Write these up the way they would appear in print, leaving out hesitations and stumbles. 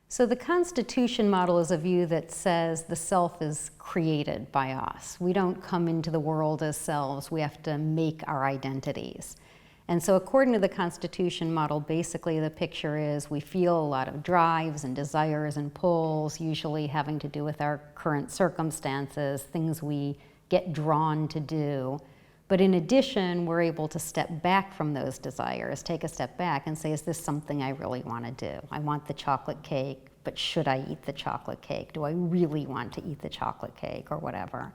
So the Constitution model is a view that says the self is created by us. We don't come into the world as selves. We have to make our identities. And so according to the Constitution model, basically the picture is we feel a lot of drives and desires and pulls, usually having to do with our current circumstances, things we get drawn to do. But in addition, we're able to step back from those desires, take a step back and say, is this something I really want to do? I want the chocolate cake, but should I eat the chocolate cake? Do I really want to eat the chocolate cake or whatever?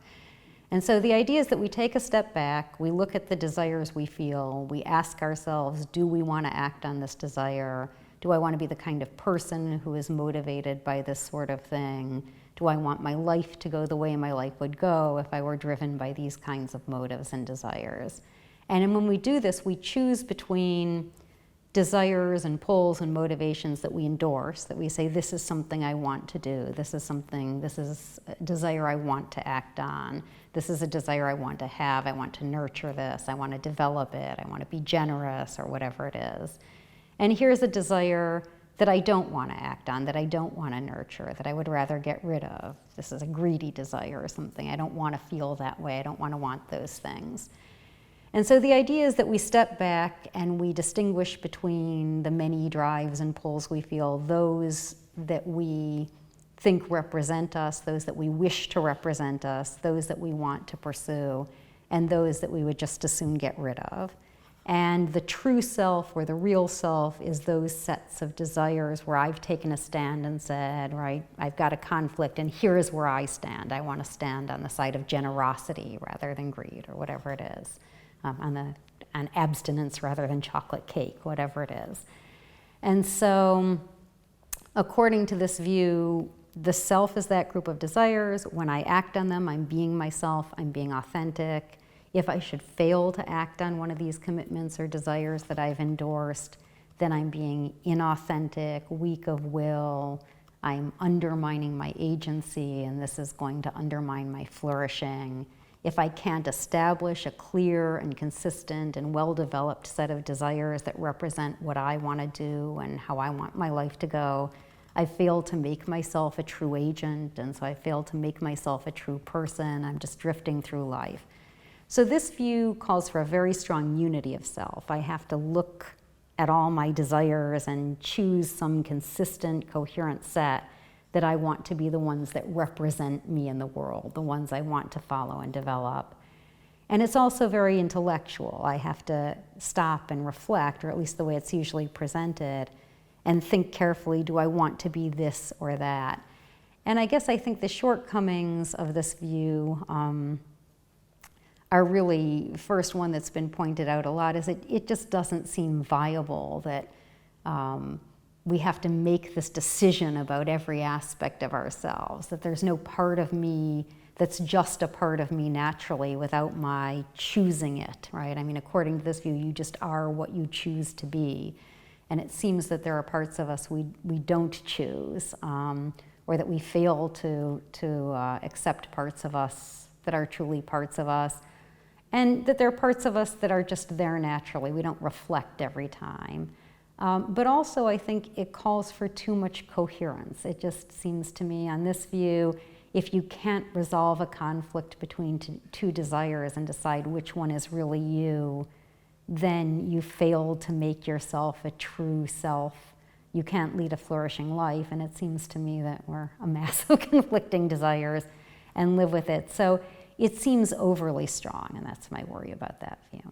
And so the idea is that we take a step back, we look at the desires we feel, we ask ourselves, do we want to act on this desire? Do I want to be the kind of person who is motivated by this sort of thing? Do I want my life to go the way my life would go if I were driven by these kinds of motives and desires? And when we do this, we choose between desires and pulls and motivations that we endorse, that we say, this is something I want to do, this is a desire I want to act on, this is a desire I want to have, I want to nurture this, I want to develop it, I want to be generous, or whatever it is. And here's a desire that I don't want to act on, that I don't want to nurture, that I would rather get rid of. This is a greedy desire or something. I don't want to feel that way. I don't want those things. And so the idea is that we step back and we distinguish between the many drives and pulls we feel, those that we think represent us, those that we wish to represent us, those that we want to pursue, and those that we would just as soon get rid of. And the true self, or the real self, is those sets of desires where I've taken a stand and said, right, I've got a conflict and here's where I stand. I want to stand on the side of generosity rather than greed, or whatever it is, on abstinence rather than chocolate cake, whatever it is. And so according to this view, the self is that group of desires. When I act on them, I'm being myself, I'm being authentic. If I should fail to act on one of these commitments or desires that I've endorsed, then I'm being inauthentic, weak of will, I'm undermining my agency, and this is going to undermine my flourishing. If I can't establish a clear and consistent and well-developed set of desires that represent what I want to do and how I want my life to go, I fail to make myself a true agent, and so I fail to make myself a true person. I'm just drifting through life. So this view calls for a very strong unity of self. I have to look at all my desires and choose some consistent, coherent set that I want to be the ones that represent me in the world, the ones I want to follow and develop. And it's also very intellectual. I have to stop and reflect, or at least the way it's usually presented, and think carefully, do I want to be this or that? And I guess I think the shortcomings of this view are really, first one that's been pointed out a lot is it just doesn't seem viable that we have to make this decision about every aspect of ourselves, that there's no part of me that's just a part of me naturally without my choosing it, right? I mean, according to this view, you just are what you choose to be. And it seems that there are parts of us we don't choose, or that we fail to accept parts of us that are truly parts of us. And that there are parts of us that are just there naturally. We don't reflect every time. But also, I think it calls for too much coherence. It just seems to me, on this view, if you can't resolve a conflict between two desires and decide which one is really you, then you fail to make yourself a true self. You can't lead a flourishing life, and it seems to me that we're a mass of conflicting desires and live with it. So it seems overly strong, and that's my worry about that view.